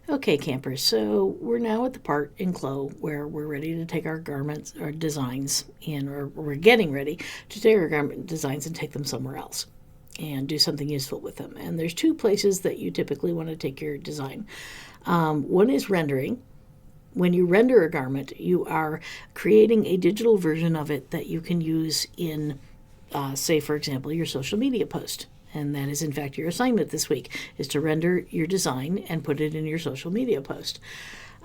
Okay, campers, so we're now at the part in CLO where we're ready to take our garments or designs and or we're getting ready to take our garment designs and take them somewhere else and do something useful with them. And there's two places that you typically want to take your design. One is rendering. When you render a garment, you are creating a digital version of it that you can use in, say, for example, your social media post. And that is, in fact, your assignment this week, is to render your design and put it in your social media post.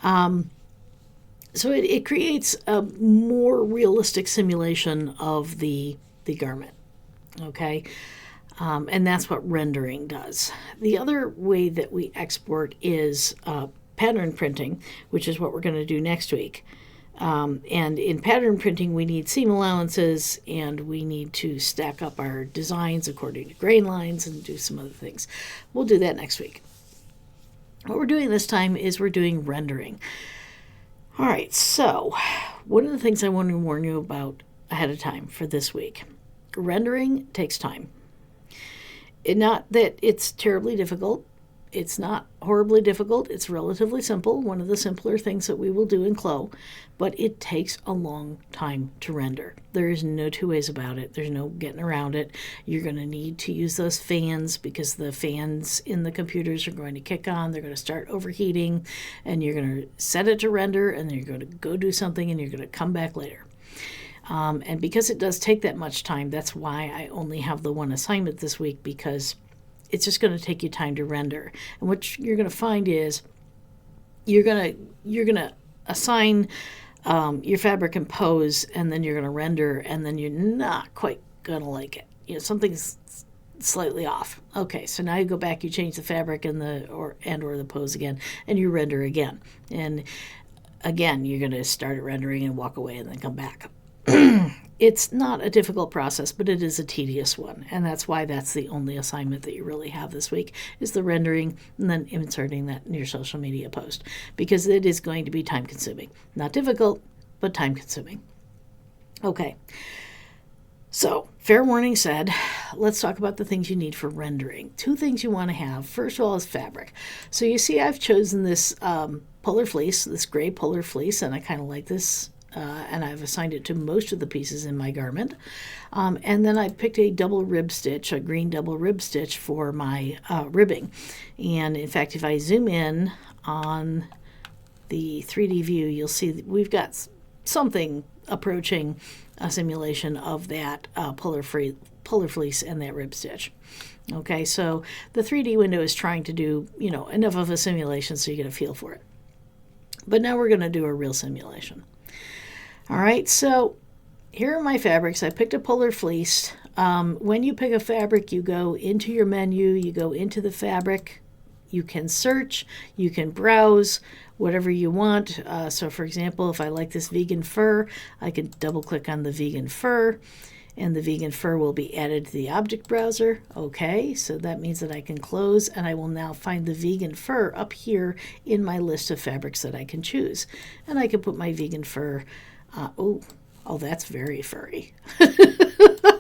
So it creates a more realistic simulation of the garment. Okay? And that's what rendering does. The other way that we export is pattern printing, which is what we're going to do next week. And in pattern printing, we need seam allowances and we need to stack up our designs according to grain lines and do some other things. We'll do that next week. What we're doing this time is we're doing rendering. All right, so one of the things I want to warn you about ahead of time for this week. Rendering takes time. Not that it's terribly difficult. It's not horribly difficult. It's relatively simple, one of the simpler things that we will do in CLO, but it takes a long time to render. There is no two ways about it. There's no getting around it. You're going to need to use those fans because the fans in the computers are going to kick on. They're going to start overheating, and you're going to set it to render, and then you're going to go do something, and you're going to come back later. And because it does take that much time, that's why I only have the one assignment this week, because it's just going to take you time to render. And what you're going to find is you're going to assign your fabric and pose, and then you're going to render, and then you're not quite going to like it. Something's slightly off. Okay, so now you go back, you change the fabric and or the pose again, and you render again. And again, you're going to start at rendering and walk away and then come back. It's not a difficult process, but it is a tedious one, and that's why that's the only assignment that you really have this week, is the rendering and then inserting that in your social media post, because it is going to be time-consuming. Not difficult, but time-consuming. Okay, so fair warning said, let's talk about the things you need for rendering. Two things you want to have. First of all is fabric. So you see I've chosen this polar fleece, this gray polar fleece, and I kind of like this. And I've assigned it to most of the pieces in my garment. And then I picked a double rib stitch, a green double rib stitch for my ribbing. And in fact, if I zoom in on the 3D view, you'll see that we've got something approaching a simulation of that polar fleece and that rib stitch. Okay, so the 3D window is trying to do, enough of a simulation so you get a feel for it. But now we're going to do a real simulation. All right, so here are my fabrics. I picked a polar fleece. When you pick a fabric, you go into your menu, you go into the fabric, you can search, you can browse, whatever you want. So for example, if I like this vegan fur, I can double click on the vegan fur, and the vegan fur will be added to the object browser. Okay, so that means that I can close, and I will now find the vegan fur up here in my list of fabrics that I can choose. And I can put my vegan fur. Oh, that's very furry.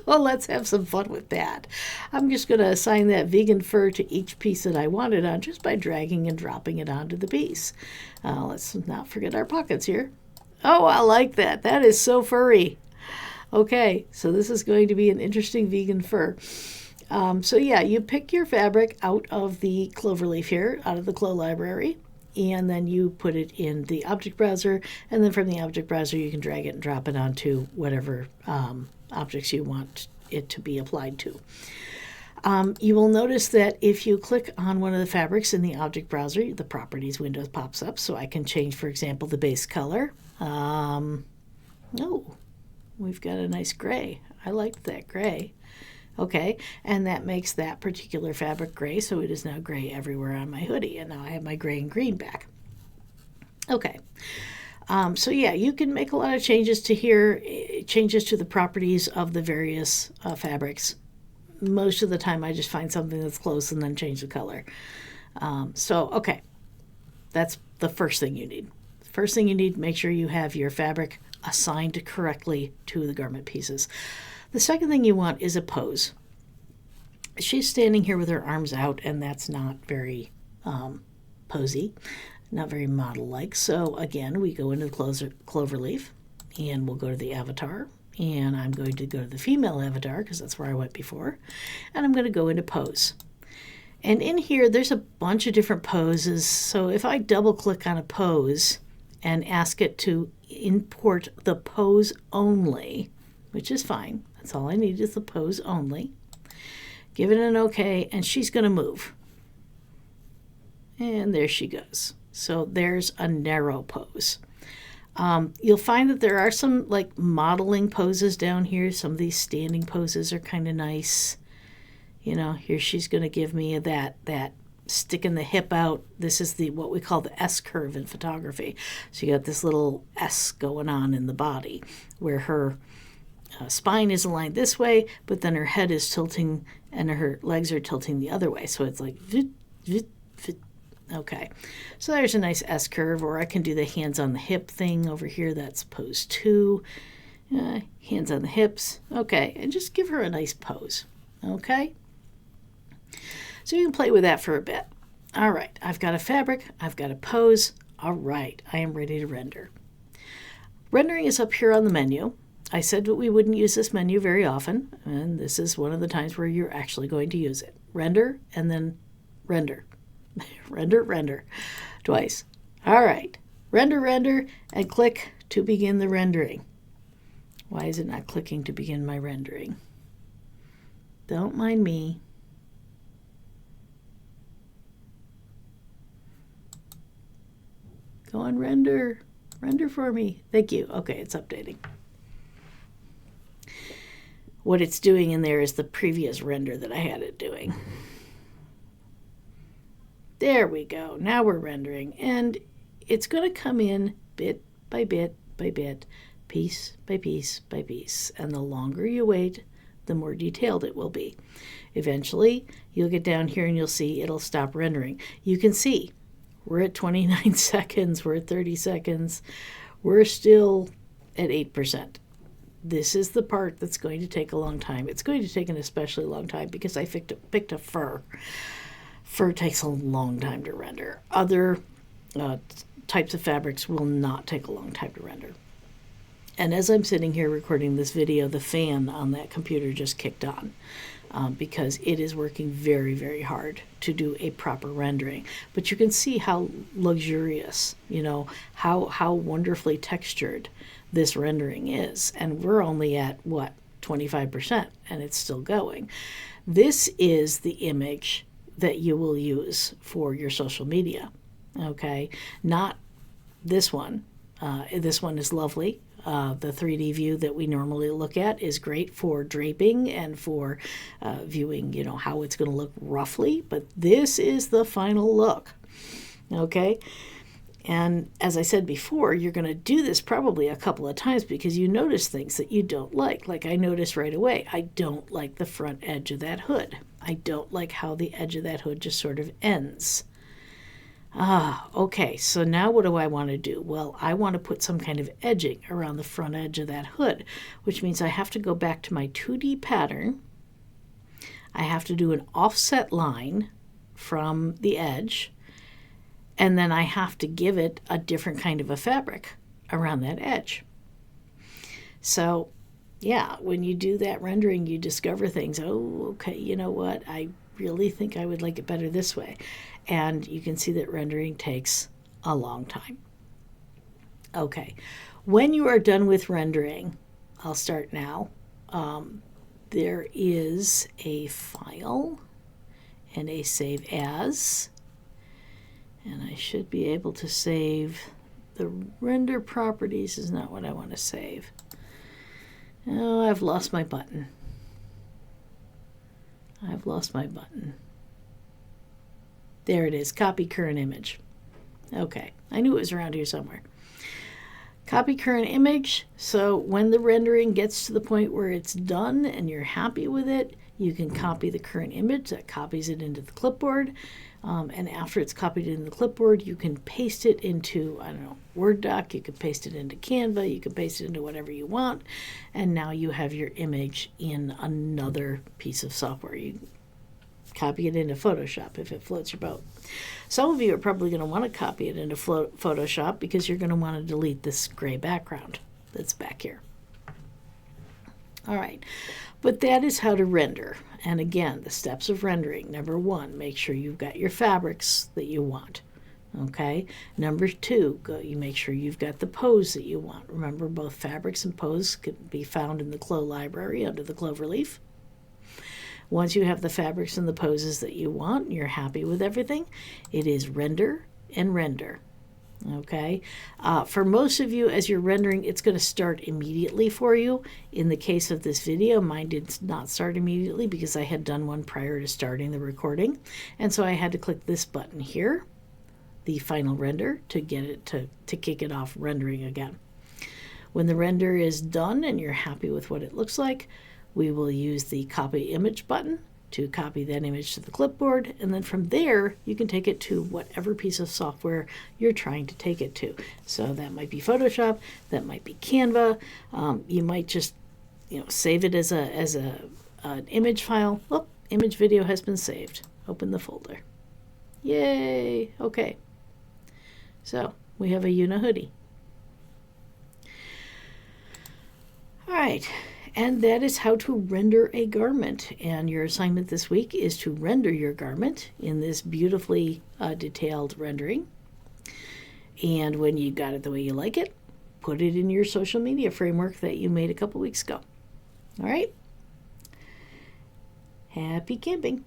Well, let's have some fun with that. I'm just going to assign that vegan fur to each piece that I want it on just by dragging and dropping it onto the piece. Let's not forget our pockets here. Oh, I like that. That is so furry. Okay, so this is going to be an interesting vegan fur. So yeah, you pick your fabric out of the Cloverleaf here, out of the CLO library. And then you put it in the object browser, and then from the object browser you can drag it and drop it onto whatever objects you want it to be applied to. You will notice that if you click on one of the fabrics in the object browser, the properties window pops up, so I can change, for example, the base color. Oh, we've got a nice gray. I like that gray. Okay, and that makes that particular fabric gray, so it is now gray everywhere on my hoodie, and now I have my gray and green back. Okay, so yeah, you can make a lot of changes to here, changes to the properties of the various fabrics. Most of the time I just find something that's close and then change the color. Okay, that's the first thing you need. First thing you need, make sure you have your fabric assigned correctly to the garment pieces. The second thing you want is a pose. She's standing here with her arms out, and that's not very posy, not very model-like. So again, we go into the cloverleaf, and we'll go to the avatar, and I'm going to go to the female avatar because that's where I went before, and I'm going to go into pose. And in here, there's a bunch of different poses. So if I double click on a pose and ask it to import the pose only, which is fine, that's all I need is the pose only, give it an OK, and she's going to move. And there she goes. So there's a narrow pose. You'll find that there are some like modeling poses down here. Some of these standing poses are kind of nice. You know, here she's going to give me that sticking the hip out. This is what we call the S curve in photography. So you got this little S going on in the body where her spine is aligned this way, but then her head is tilting and her legs are tilting the other way. So it's like, vit, vit, vit. Okay, so there's a nice S curve, or I can do the hands on the hip thing over here. That's pose 2. Hands on the hips. Okay, and just give her a nice pose. Okay, so you can play with that for a bit. All right, I've got a fabric, I've got a pose. All right, I am ready to render. Rendering is up here on the menu. I said that we wouldn't use this menu very often, and this is one of the times where you're actually going to use it. Render and then render. render twice. All right, render, and click to begin the rendering. Why is it not clicking to begin my rendering? Don't mind me. Go on, render for me. Thank you. Okay, it's updating. What it's doing in there is the previous render that I had it doing. There we go. Now we're rendering, and it's going to come in bit by bit by bit, piece by piece by piece. And the longer you wait, the more detailed it will be. Eventually, you'll get down here and you'll see it'll stop rendering. You can see we're at 29 seconds, we're at 30 seconds, we're still at 8%. This is the part that's going to take a long time. It's going to take an especially long time because I picked a fur. Fur takes a long time to render. Other types of fabrics will not take a long time to render. And as I'm sitting here recording this video, the fan on that computer just kicked on because it is working very, very hard to do a proper rendering. But you can see how luxurious, you know, how wonderfully textured this rendering is. And we're only at, what, 25%, and it's still going. This is the image that you will use for your social media, okay? Not this one. This one is lovely. The 3D view that we normally look at is great for draping and for viewing, you know, how it's going to look roughly, but this is the final look, okay? And as I said before, you're going to do this probably a couple of times because you notice things that you don't like. Like I noticed right away, I don't like the front edge of that hood. I don't like how the edge of that hood just sort of ends. Okay, so now what do I want to do? Well, I want to put some kind of edging around the front edge of that hood, which means I have to go back to my 2D pattern. I have to do an offset line from the edge, and then I have to give it a different kind of a fabric around that edge. So, yeah, when you do that rendering, you discover things. Oh, okay, you know what? I really think I would like it better this way. And you can see that rendering takes a long time. Okay, when you are done with rendering, I'll start now. There is a file and a save as. And I should be able to save. The render properties is not what I want to save. Oh, I've lost my button. I've lost my button. There it is, copy current image. Okay, I knew it was around here somewhere. Copy current image, so when the rendering gets to the point where it's done and you're happy with it, you can copy the current image. That copies it into the clipboard. And after it's copied into the clipboard, you can paste it into, I don't know, Word doc. You can paste it into Canva. You can paste it into whatever you want. And now you have your image in another piece of software. You copy it into Photoshop if it floats your boat. Some of you are probably going to want to copy it into Photoshop because you're going to want to delete this gray background that's back here. All right, but that is how to render. And again, the steps of rendering. Number 1, make sure you've got your fabrics that you want. Okay. Number 2, you make sure you've got the pose that you want. Remember, both fabrics and pose can be found in the CLO library under the Cloverleaf. Once you have the fabrics and the poses that you want, and you're happy with everything, it is render and render. Okay. For most of you, as you're rendering, it's going to start immediately for you. In the case of this video, mine did not start immediately because I had done one prior to starting the recording. And so I had to click this button here, the final render, to get it to kick it off rendering again. When the render is done and you're happy with what it looks like, we will use the copy image button to copy that image to the clipboard, and then from there you can take it to whatever piece of software you're trying to take it to. So that might be Photoshop, that might be Canva. You might just save it as an image file. Oh, image video has been saved. Open the folder. Yay! Okay. So we have a Una hoodie. All right. And that is how to render a garment. And your assignment this week is to render your garment in this beautifully detailed rendering. And when you got it the way you like it, put it in your social media framework that you made a couple weeks ago. All right? Happy camping.